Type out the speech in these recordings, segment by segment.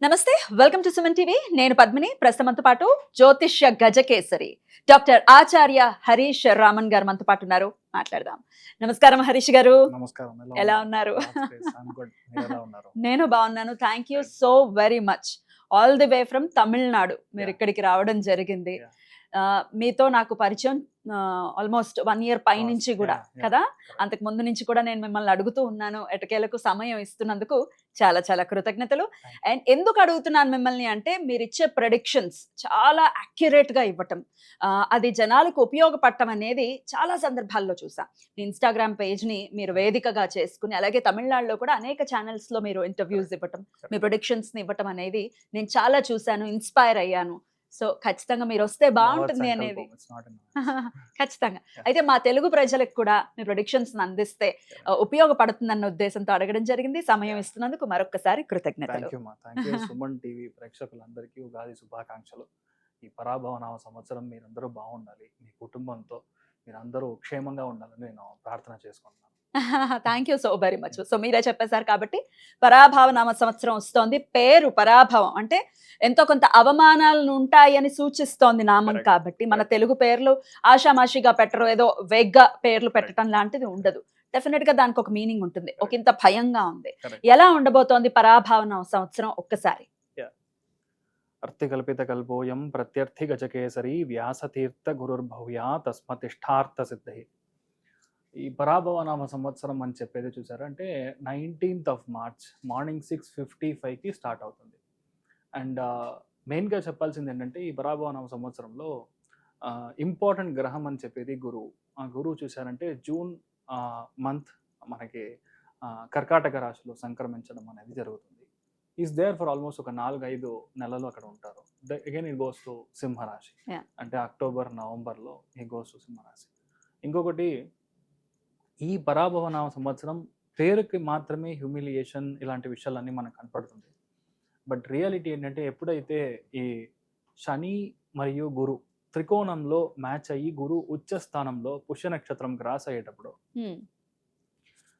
నమస్తే, welcome to Suman TV. నేను పద్మిని. ప్రస్తుతం మనతో పాటు జ్యోతిష్య గజకేసరి డాక్టర్ ఆచార్య హరీష్ రామన్ గారు మనతో పాటు ఉన్నారు. మాట్లాడదాం. నమస్కారం హరీష్ గారు. నమస్కారం. ఎలా ఉన్నారు? నేను బాగున్నాను. Thank you so very much. All the way from Tamil Nadu మీరు ఇక్కడికి రావడం జరిగింది. మీతో నాకు పరిచయం ఆల్మోస్ట్ 1 year పైనుంచి కూడా కదా. అంతకు ముందు నుంచి కూడా నేను మిమ్మల్ని అడుగుతూ ఉన్నాను. ఎటకేలకు సమయం ఇస్తున్నందుకు చాలా చాలా కృతజ్ఞతలు. అండ్ ఎందుకు అడుగుతున్నాను మిమ్మల్ని అంటే, మీరు ఇచ్చే ప్రెడిక్షన్స్ చాలా అక్యురేట్ గా ఇవ్వటం, అది జనాలకు ఉపయోగపడటం అనేది చాలా సందర్భాల్లో చూసా. ఇన్స్టాగ్రామ్ పేజ్ ని మీరు వేదికగా చేసుకుని, అలాగే తమిళనాడులో కూడా అనేక ఛానల్స్ లో మీరు ఇంటర్వ్యూస్ ఇవ్వటం, మీ ప్రొడిక్షన్స్ ని ఇవ్వటం అనేది నేను చాలా చూశాను, ఇన్స్పైర్ అయ్యాను. సో ఖచ్చితంగా మీరు వస్తే బాగుంటుంది అనేది ఖచ్చితంగా. అయితే మా తెలుగు ప్రజలకు కూడా మీ ప్రొడిక్షన్స్ అందిస్తే ఉపయోగపడుతుందన్న ఉద్దేశంతో అడగడం జరిగింది. సమయం ఇస్తున్నందుకు మరొకసారి కృతజ్ఞతలు. సుమన్ టీవీ ప్రేక్షకులందరికీ ఉగాది శుభాకాంక్షలు. ఈ పరాభవనామ సంవత్సరం మీరందరూ బాగుండాలి, మీ కుటుంబంతో మీరందరూ క్షేమంగా ఉండాలని నేను ప్రార్థన చేసుకుంటున్నాను. Thank you so very much. So మీరే చెప్పేశారు కాబట్టి, పరాభవనామ సంవత్సరం వస్తోంది. పేరు పరాభవం అంటే ఎంతో కొంత అవమానాలను ఉంటాయని సూచిస్తోంది నామం కాబట్టి, మన తెలుగు పేర్లు ఆషామాషిగా పెట్టరు, ఏదో వేగ్గా పేర్లు పెట్టడం లాంటిది ఉండదు. డెఫినెట్ గా దానికి ఒక మీనింగ్ ఉంటుంది. ఒక ఇంత భయంగా ఉంది. ఎలా ఉండబోతోంది పరాభవనామ సంవత్సరం ఒక్కసారి? అర్థికల్పిత కల్పోయం ప్రత్యర్థి గజకేసరి వ్యాసతీర్థ గురుర్భవ్యా తస్మతిష్టార్థ సిద్ధి. ఈ పరాభవనామ సంవత్సరం అని చెప్పేది చూసారా అంటే 19th of March మార్నింగ్ 6:55కి స్టార్ట్ అవుతుంది. అండ్ మెయిన్గా చెప్పాల్సింది ఏంటంటే, ఈ పరాభవనామ సంవత్సరంలో ఇంపార్టెంట్ గ్రహం అని చెప్పేది గురువు. ఆ గురువు చూసారంటే జూన్ మంత్ మనకి కర్కాటక రాశిలో సంక్రమించడం అనేది జరుగుతుంది. ఈస్ దేర్ ఫర్ ఆల్మోస్ట్ ఒక 4-5 నెలలు అక్కడ ఉంటారు. అగైన్ ఇట్ గోస్ టు సింహరాశి. అంటే అక్టోబర్ నవంబర్లో ఈ గోస్ టు సింహరాశి. ఇంకొకటి, ఈ పరాభవనామ సంవత్సరం పేరుకి మాత్రమే హ్యూమిలియేషన్ ఇలాంటి విషయాలన్నీ మనకు కనపడుతుంది. బట్ రియాలిటీ ఏంటంటే, ఎప్పుడైతే ఈ శని మరియు గురు త్రికోణంలో మ్యాచ్ అయ్యి గురు ఉచ్చ స్థానంలో పుష్య నక్షత్రం క్రాస్ అయ్యేటప్పుడు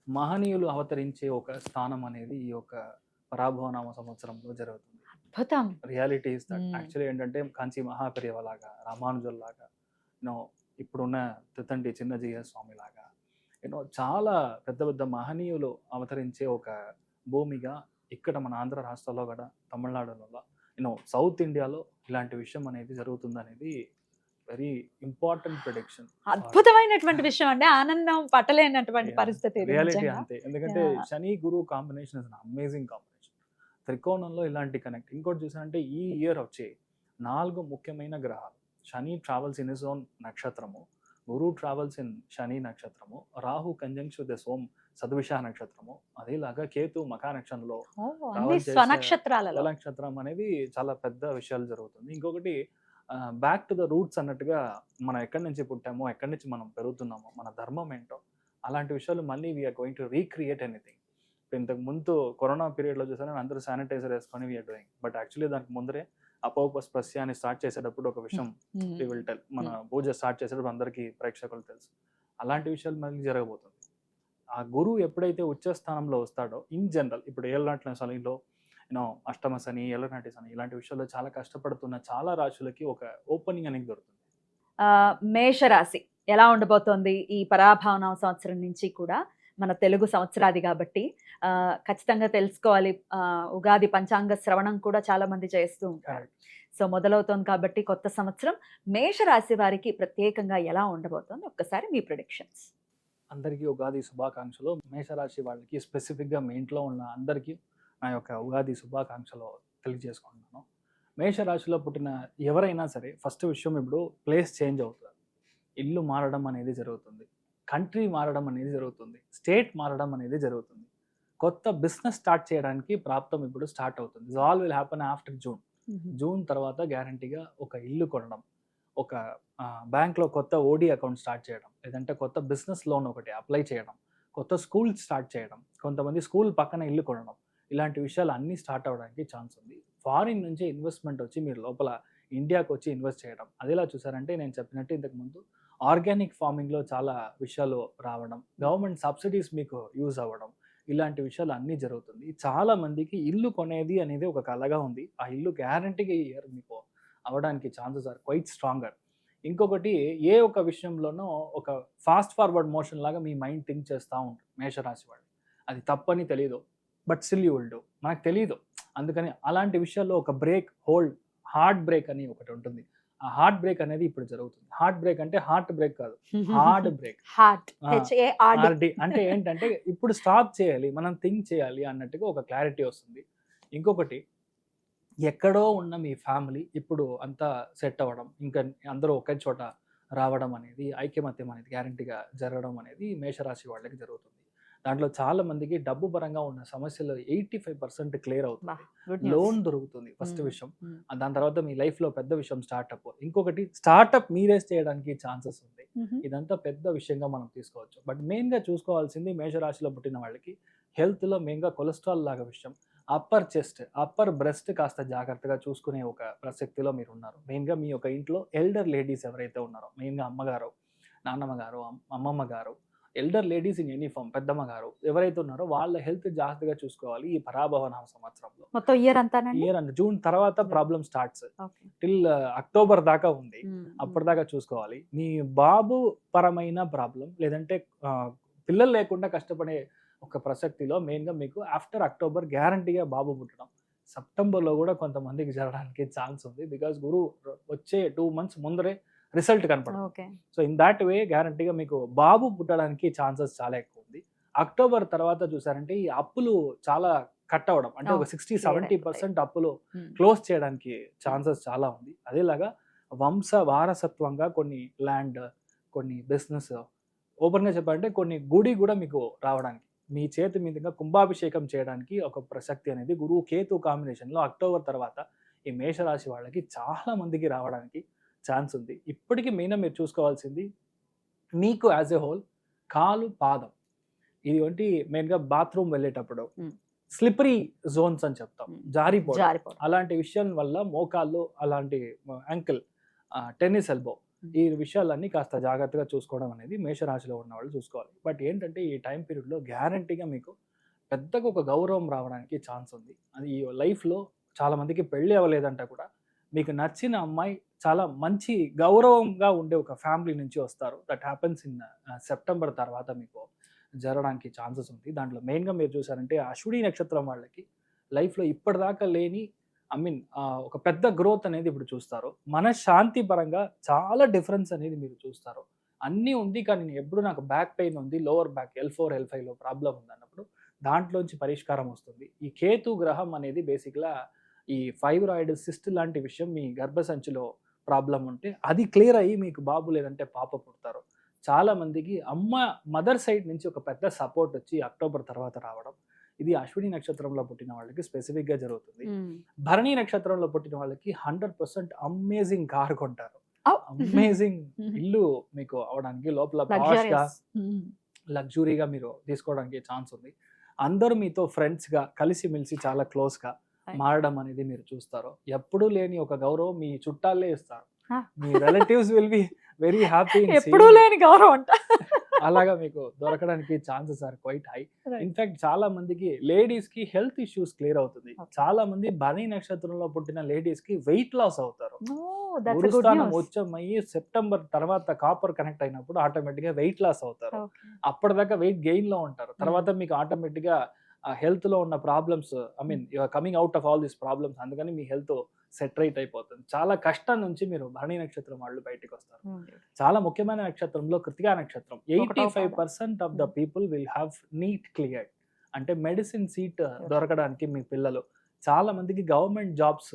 మహనీయులు అవతరించే ఒక స్థానం అనేది ఈ యొక్క పరాభవనామ సంవత్సరంలో జరుగుతుంది. Reality is that. యాక్చువల్లీ ఏంటంటే, కాంచి మహాపెరియవ లాగా, రామానుజుల లాగా, ఇప్పుడున్న తితండి చిన్నజీయ స్వామి లాగా, చాలా పెద్ద పెద్ద మహనీయులు అవతరించే ఒక భూమిగా ఇక్కడ మన ఆంధ్ర రాష్ట్రాల్లో కూడా, తమిళనాడులో, సౌత్ ఇండియాలో ఇలాంటి విషయం అనేది జరుగుతుంది అనేది వెరీ ఇంపార్టెంట్ ప్రిడిక్షన్. అద్భుతమైనటువంటి విషయం అండి. ఆనందం పట్టలేనటువంటి పరిస్థితి. రియాలిటీ అంతే. ఎందుకంటే శని గురు కాంబినేషన్ ఇస్ అమేజింగ్ కాంబినేషన్. త్రికోణంలో ఇలాంటి కనెక్ట్. ఇంకోటి చూసారంటే, ఈ ఇయర్ వచ్చే 4 ముఖ్యమైన గ్రహాలు. శని ట్రావెల్స్ ఇన్ హిస్ ఓన్ నక్షత్రము, గురు ట్రావెల్స్ ఇన్ శని నక్షత్రము, రాహు కంజంక్షన్ విత్ దిస్ ఓం సద్విష నక్షత్రము, అదేలాగా కేతు మఖా నక్షత్రంలో నక్షత్రం అనేది చాలా పెద్ద విషయాలు జరుగుతుంది. ఇంకొకటి, బ్యాక్ టు ద రూట్స్ అన్నట్టుగా, మనం ఎక్కడి నుంచి పుట్టామో, ఎక్కడి నుంచి మనం పెరుగుతున్నామో, మన ధర్మం ఏంటో, అలాంటి విషయాలు మళ్ళీ we're going to recreate anything. ఇంతకు ముందు కరోనా పీరియడ్లో చూసాను అందరూ శానిటైజర్ వేసుకొని వీఆర్ డూయింగ్. బట్ యాక్చువల్లీ దానికి ముందరే అపోపస్పస్యాన్ని స్టార్ట్ చేసేటప్పుడు ఒక విషయం వి విల్ టెల్. మన పూజ స్టార్ట్ చేసేటప్పుడు అందరికీ ప్రేక్షకులు తెలుసు. అలాంటి విషయాలు మళ్ళీ జరగబోతుంది. ఆ గురువు ఎప్పుడైతే ఉచ్చ స్థానంలో వస్తాడో, ఇన్ జనరల్ ఇప్పుడు ఏళ్ళనాటి శనిలో, అష్టమ శని, ఏళ్ళనాటి శని ఇలాంటి విషయాల్లో చాలా కష్టపడుతున్న చాలా రాశులకి ఒక ఓపెనింగ్ అనేది దొరుకుతుంది. మేషరాశి ఎలా ఉండబోతోంది ఈ పరాభవనామ సంవత్సరం నుంచి కూడా? మన తెలుగు సంవత్సరాది కాబట్టి ఖచ్చితంగా తెలుసుకోవాలి. ఉగాది పంచాంగ శ్రవణం కూడా చాలా మంది చేస్తూ ఉంటారు. సో మొదలవుతోంది కాబట్టి కొత్త సంవత్సరం మేషరాశి వారికి ప్రత్యేకంగా ఎలా ఉండబోతోంది? ఒక్కసారి మీ ప్రిడిక్షన్స్. అందరికీ ఉగాది శుభాకాంక్షలు. మేషరాశి వాళ్ళకి స్పెసిఫిక్గా మీ ఇంట్లో ఉన్న అందరికీ నా యొక్క ఉగాది శుభాకాంక్షలు తెలియజేసుకుంటున్నాను. మేషరాశిలో పుట్టిన ఎవరైనా సరే ఫస్ట్ విషయం, ఇప్పుడు ప్లేస్ చేంజ్ అవుతుంది, ఇల్లు మారడం అనేది జరుగుతుంది, కంట్రీ మారడం అనేది జరుగుతుంది, స్టేట్ మారడం అనేది జరుగుతుంది, కొత్త బిజినెస్ స్టార్ట్ చేయడానికి ప్రాప్తం ఇప్పుడు స్టార్ట్ అవుతుంది. This all will happen after June. June తర్వాత గ్యారంటీగా ఒక ఇల్లు కొనడం, ఒక బ్యాంక్లో కొత్త ఓడి అకౌంట్ స్టార్ట్ చేయడం, లేదంటే కొత్త బిజినెస్ లోన్ ఒకటి అప్లై చేయడం, కొత్త స్కూల్ స్టార్ట్ చేయడం, కొంతమంది స్కూల్ పక్కన ఇల్లు కొనడం, ఇలాంటి విషయాలు అన్నీ స్టార్ట్ అవ్వడానికి ఛాన్స్ ఉంది. ఫారిన్ నుంచి ఇన్వెస్ట్మెంట్ వచ్చి మీరు లోపల ఇండియాకి వచ్చి ఇన్వెస్ట్ చేయడం, అదేలా చూసారంటే నేను చెప్పినట్టు ఇంతకుముందు ఆర్గానిక్ ఫార్మింగ్లో చాలా విషయాలు రావడం, గవర్నమెంట్ సబ్సిడీస్ మీకు యూజ్ అవ్వడం, ఇలాంటి విషయాలు అన్నీ జరుగుతుంది. చాలా మందికి ఇల్లు కొనేది అనేది ఒక కలగా ఉంది. ఆ ఇల్లు గ్యారంటీగా ఈ ఇయర్ మీకు అవ్వడానికి ఛాన్సెస్ ఆర్ క్వైట్ స్ట్రాంగర్. ఇంకొకటి, ఏ ఒక్క విషయంలోనో ఒక ఫాస్ట్ ఫార్వర్డ్ మోషన్ లాగా మీ మైండ్ థింక్ చేస్తా ఉంటుంది మేషరాశి వాళ్ళు. అది తప్పని తెలీదు. But still you will do. మనకు తెలీదు. అందుకని అలాంటి విషయాల్లో ఒక బ్రేక్, హోల్డ్, హార్ట్ బ్రేక్ అని ఒకటి ఉంటుంది. ఆ హార్ట్ బ్రేక్ అనేది ఇప్పుడు జరుగుతుంది. హార్ట్ బ్రేక్ అంటే హార్ట్ బ్రేక్ కాదు, హార్డ్ బ్రేక్. హార్ట్ ఆ, HARD. ఆర్డి అంటే ఏంటంటే ఇప్పుడు స్టాప్ చేయాలి, మనం థింక్ చేయాలి అన్నట్టుగా ఒక క్లారిటీ వస్తుంది. ఇంకొకటి, ఎక్కడో ఉన్న మీ ఫ్యామిలీ ఇప్పుడు అంతా సెట్ అవ్వడం, ఇంకా అందరూ ఒకే చోట రావడం అనేది, ఐకమత్యం అనేది గ్యారంటీగా జరగడం అనేది మేషరాశి వాళ్ళకి జరుగుతుంది. దాంట్లో చాలా మందికి డబ్బు పరంగా ఉన్న సమస్యలు 85% క్లియర్ అవుతుంది. లోన్ దొరుకుతుంది ఫస్ట్ విషయం. దాని తర్వాత మీ లైఫ్లో పెద్ద విషయం స్టార్ట్అప్. ఇంకొకటి, స్టార్ట్అప్ మీరే చేయడానికి ఛాన్సెస్ ఉంది. ఇదంతా పెద్ద విషయంగా మనం తీసుకోవచ్చు. బట్ మెయిన్గా చూసుకోవాల్సింది మేషరాశిలో పుట్టిన వాళ్ళకి హెల్త్లో మెయిన్గా కొలెస్ట్రాల్ లాగా విషయం, అప్పర్ చెస్ట్, అప్పర్ బ్రెస్ట్ కాస్త జాగ్రత్తగా చూసుకునే ఒక ప్రసక్తిలో మీరు ఉన్నారు. మెయిన్గా మీ యొక్క ఇంట్లో ఎల్డర్ లేడీస్ ఎవరైతే ఉన్నారో, మెయిన్గా అమ్మగారు, నాన్నమ్మ గారు, అమ్మమ్మ గారు, elder ladies in any form, పెద్దమ్మ గారు ఎవరైతే ఉన్నారో వాళ్ళ హెల్త్ జాగ్రత్తగా చూసుకోవాలి ఈ పరాభవన సంవత్సరంలో. మొత్తం ఇయర్ అంతానండి. ఇయర్ అంటే జూన్ తర్వాత ప్రాబ్లమ్ స్టార్ట్స్ టిల్ అక్టోబర్ దాకా ఉంది. అప్పటిదాకా చూసుకోవాలి. మీ బాబు పరమైన ప్రాబ్లం, లేదంటే పిల్లలు లేకుండా కష్టపడే ఒక ప్రసక్తిలో మెయిన్గా మీకు ఆఫ్టర్ అక్టోబర్ గ్యారంటీగా బాబు పుట్టడం. సెప్టెంబర్లో కూడా కొంతమందికి జరగడానికి ఛాన్స్ ఉంది. బికాస్ గురు వచ్చే 2 months ముందరే రిజల్ట్ కనపడుతుంది. సో ఇన్ దాట్ వే గ్యారంటీగా మీకు బాబు పుట్టడానికి ఛాన్సెస్ చాలా ఎక్కువ ఉంది. అక్టోబర్ తర్వాత చూసారంటే ఈ అప్పులు చాలా కట్ అవ్వడం, అంటే ఒక 60-70% అప్పులు క్లోజ్ చేయడానికి ఛాన్సెస్ చాలా ఉంది. అదేలాగా వంశ వారసత్వంగా కొన్ని ల్యాండ్, కొన్ని బిజినెస్, ఓపెన్గా చెప్పాలంటే కొన్ని గుడి కూడా మీకు రావడానికి, మీ చేతి మీదుగా కుంభాభిషేకం చేయడానికి ఒక ప్రసక్తి అనేది గురువు కేతు కాంబినేషన్లో అక్టోబర్ తర్వాత ఈ మేషరాశి వాళ్ళకి చాలా మందికి రావడానికి ఛాన్స్ ఉంది. ఇప్పటికీ మెయిన్ మీరు చూసుకోవాల్సింది మీకు యాజ్ ఎ హోల్ కాలు, పాదం, ఇది వంటి మెయిన్గా బాత్రూమ్ వెళ్ళేటప్పుడు స్లిపరీ జోన్స్ అని చెప్తాం, జారిపోవడం, అలాంటి విషయం వల్ల మోకాళ్ళు, అలాంటి యాంకిల్, టెన్నిస్ ఎల్బో, ఈ విషయాలన్నీ కాస్త జాగ్రత్తగా చూసుకోవడం అనేది మేషరాశిలో ఉన్న వాళ్ళు చూసుకోవాలి. బట్ ఏంటంటే ఈ టైం పీరియడ్లో గ్యారంటీగా మీకు పెద్దగా ఒక గౌరవం రావడానికి ఛాన్స్ ఉంది. అది ఈ లైఫ్లో చాలా మందికి పెళ్ళి అవ్వలేదంట కూడా మీకు నచ్చిన అమ్మాయి చాలా మంచి గౌరవంగా ఉండే ఒక ఫ్యామిలీ నుంచి వస్తారు. దట్ హ్యాపెన్స్ ఇన్ సెప్టెంబర్ తర్వాత మీకు జరగడానికి ఛాన్సెస్ ఉంది. దాంట్లో మెయిన్గా మీరు చూసారంటే అశ్విని నక్షత్రం వాళ్ళకి లైఫ్లో ఇప్పటిదాకా లేని ఒక పెద్ద గ్రోత్ అనేది ఇప్పుడు చూస్తారు. మనశ్శాంతి పరంగా చాలా డిఫరెన్స్ అనేది మీరు చూస్తారు. అన్నీ ఉంది, కానీ ఎప్పుడు నాకు బ్యాక్ పెయిన్ ఉంది, లోవర్ బ్యాక్ L4 L5లో ప్రాబ్లం ఉంది అన్నప్పుడు దాంట్లోంచి పరిష్కారం వస్తుంది. ఈ కేతు గ్రహం అనేది బేసిక్గా ఈ ఫైబ్రాయిడ్ సిస్ట్ లాంటి విషయం, మీ గర్భసంచిలో ప్రాబ్లం ఉంటే అది క్లియర్ అయ్యి మీకు బాబు లేదంటే పాప పుడతారు. చాలా మందికి మదర్ సైడ్ నుంచి ఒక పెద్ద సపోర్ట్ వచ్చి అక్టోబర్ తర్వాత రావడం, ఇది అశ్విని నక్షత్రంలో పుట్టిన వాళ్ళకి స్పెసిఫిక్గా జరుగుతుంది. భరణి నక్షత్రంలో పుట్టిన వాళ్ళకి 100% అమేజింగ్ కార్ కొంటారు, అమేజింగ్ ఇల్లు మీకు అవడానికి, లోపల పాష్గా లగ్జరీగా మీరు తీసుకోవడానికి ఛాన్స్ ఉంది. అందరూ మీతో ఫ్రెండ్స్గా కలిసిమెలిసి చాలా క్లోజ్గా మారడం అనేది మీరు చూస్తారు. ఎప్పుడూ లేని ఒక గౌరవం మీ చుట్టాలే ఇస్తారు. మీ relatives will be very happy. ఎప్పుడూ లేని గౌరవం అంట. అలాగా మీకు దొరకడానికి chances are quite high. In fact చాలా మందికి లేడీస్ కి హెల్త్ ఇష్యూస్ క్లియర్ అవుతుంది. చాలా మంది భరణి నక్షత్రంలో పుట్టిన లేడీస్ కి వెయిట్ లాస్ అవుతారు. గురుస్థానం ఉచ్చమయ్యి సెప్టెంబర్ తర్వాత కాపర్ కనెక్ట్ అయినప్పుడు ఆటోమేటిక్ గా వెయిట్ లాస్ అవుతారు. అప్పటిదాకా వెయిట్ గెయిన్ లో ఉంటారు. తర్వాత మీకు ఆటోమేటిక్ గా హెల్త్ లో ఉన్న problems, you are coming out of all these problems. అందుకని మీ హెల్త్ సెట్ రైట్ అయిపోతుంది. చాలా కష్టం నుంచి మీరు భరణి నక్షత్రం వాళ్ళు బయటకు వస్తారు. చాలా ముఖ్యమైన నక్షత్రంలో కృతికా నక్షత్రం. 85% of the people will have NEET cleared, అంటే మెడిసిన్ సీట్ దొరకడానికి మీ పిల్లలు. చాలా మందికి government jobs,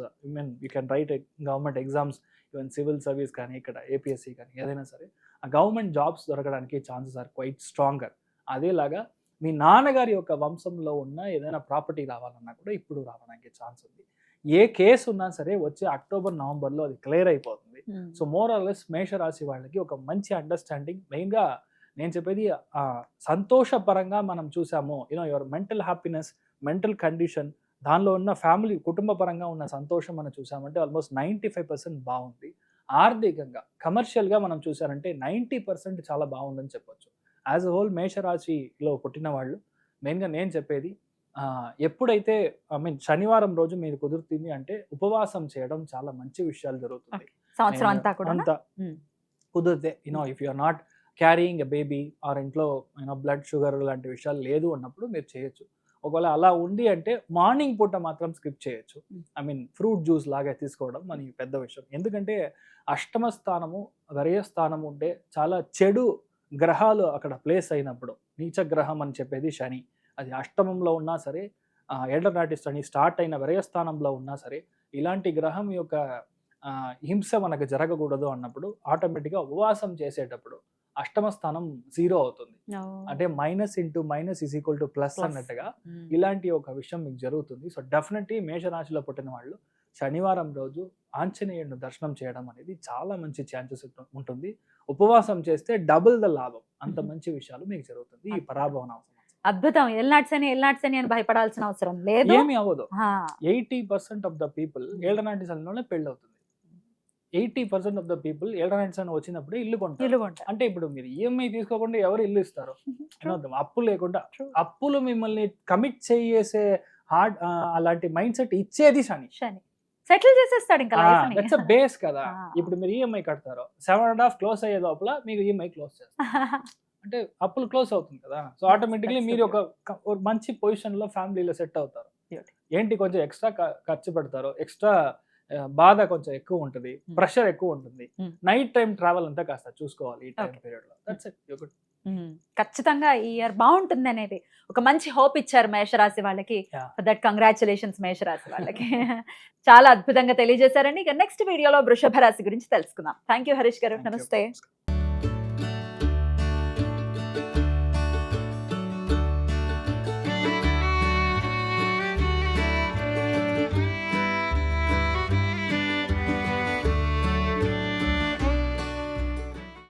you can write government exams, even civil service కానీ, ఇక్కడ ఏపీఎస్సీ కానీ ఏదైనా సరే, ఆ గవర్నమెంట్ జాబ్స్ దొరకడానికి ఛాన్సెస్ ఆర్ క్వైట్ స్ట్రాంగర్. అదేలాగా మీ నాన్నగారి యొక్క వంశంలో ఉన్న ఏదైనా ప్రాపర్టీ రావాలన్నా కూడా ఇప్పుడు రావడానికి ఛాన్స్ ఉంది. ఏ కేసు ఉన్నా సరే వచ్చే అక్టోబర్ నవంబర్లో అది క్లియర్ అయిపోతుంది. సో మోర్ ఆర్ లెస్ మేషరాశి వాళ్ళకి ఒక మంచి అండర్స్టాండింగ్. మెయిన్గా నేను చెప్పేది సంతోషపరంగా మనం చూసాము, your mental happiness, mental condition, దానిలో ఉన్న ఫ్యామిలీ, కుటుంబ పరంగా ఉన్న సంతోషం మనం చూసామంటే ఆల్మోస్ట్ 95% బాగుంది. ఆర్థికంగా, కమర్షియల్గా మనం చూసారంటే 90% చాలా బాగుందని చెప్పొచ్చు. యాజ్ అ హోల్ మేషరాశిలో పుట్టిన వాళ్ళు మెయిన్గా నేను చెప్పేది ఎప్పుడైతే శనివారం రోజు మీరు కుదురుతుంది అంటే ఉపవాసం చేయడం చాలా మంచి విషయాలు జరుగుతుంది. సంవత్సరం అంతా కూడా అంతా కుదిరితే if you are not carrying a baby or ఇంట్లో బ్లడ్ షుగర్ లాంటి విషయాలు లేదు అన్నప్పుడు మీరు చేయొచ్చు. ఒకవేళ అలా ఉంది అంటే మార్నింగ్ పూట మాత్రం స్కిప్ చేయొచ్చు. ఫ్రూట్ జ్యూస్ లాగా తీసుకోవడం మనకి పెద్ద విషయం. ఎందుకంటే అష్టమ స్థానము వ్యయ స్థానము ఉంటే చాలా చెడు గ్రహాలు అక్కడ ప్లేస్ అయినప్పుడు, నీచ గ్రహం అని చెప్పేది శని, అది అష్టమంలో ఉన్నా సరే, ఏళ్లనాటి శని స్టార్ట్ అయిన వ్యయస్థానంలో ఉన్నా సరే, ఇలాంటి గ్రహం యొక్క హింస మనకు జరగకూడదు అన్నప్పుడు ఆటోమేటిక్గా ఉపవాసం చేసేటప్పుడు అష్టమ స్థానం 0 అవుతుంది. అంటే -*- అన్నట్టుగా ఇలాంటి ఒక విషయం మీకు జరుగుతుంది. సో డెఫినెట్లీ మేషరాశిలో పుట్టిన వాళ్ళు శనివారం రోజు ఆంజనేయుడిని దర్శనం చేయడం అనేది చాలా మంచి ఛాన్సెస్ ఉంటుంది. ఉపవాసం చేస్తే డబుల్ ద లాభం. అంత మంచి విషయాలు మీకు జరుగుతుంది ఈ పరాభవన. అద్భుతం. ఎల్నాడ్సని అని భయపడాల్సిన అవసరం లేదు. ఏమి అవ్వదు. 80% ఆఫ్ ద పీపుల్ ఏళ్లనాటి శనిలోనే పెళ్ళి అవుతుంది. 80% ఆఫ్ ద పీపుల్ ఏళ్లనాటి శని వచ్చినప్పుడు ఇల్లు కొంటారు. అంటే ఇప్పుడు మీరు ఈఎంఐ తీసుకోకుండా ఎవరు ఇల్లు ఇస్తారు? అప్పు లేకుండా, అప్పులు మిమ్మల్ని కమిట్ చేసే అలాంటి మైండ్ సెట్ ఇచ్చేది శని. సెటిల్ చేసేస్తాడు ఇంకా లైఫ్ ని. దట్స్ అ బేస్ కదా. ఇప్పుడు మీరు ఈఎంఐ కడతారు, 7.5 క్లోజ్ అయ్యే లోపల మీకు ఈఎంఐ క్లోజ్ చేస్తారు. అంటే అప్పులు క్లోజ్ అవుతుంది కదా. సో ఆటోమేటిక్లీ మీరు ఒక మంచి పొజిషన్ లో ఫ్యామిలీలో సెట్ అవుతారు. ఏంటి కొంచెం ఎక్స్ట్రా ఖర్చు పెడతారు, ఎక్స్ట్రా బాధ కొంచెం ఎక్కువ ఉంటుంది, ప్రెషర్ ఎక్కువ ఉంటుంది. నైట్ టైం ట్రావెల్ అంతా కాస్త చూసుకోవాలి ఈ టైం పీరియడ్ లో. That's it. ఖచ్చితంగా ఈ ఇయర్ బాగుంటుంది అనేది ఒక మంచి హోప్ ఇచ్చారు మేషరాశి వాళ్ళకి. దట్ కంగ్రాచులేషన్స్ మేషరాశి వాళ్ళకి. చాలా అద్భుతంగా తెలియజేశారండి. ఇక నెక్స్ట్ వీడియోలో వృషభ రాశి గురించి తెలుసుకుందాం. థ్యాంక్ యూ హరీష్ గారు. నమస్తే.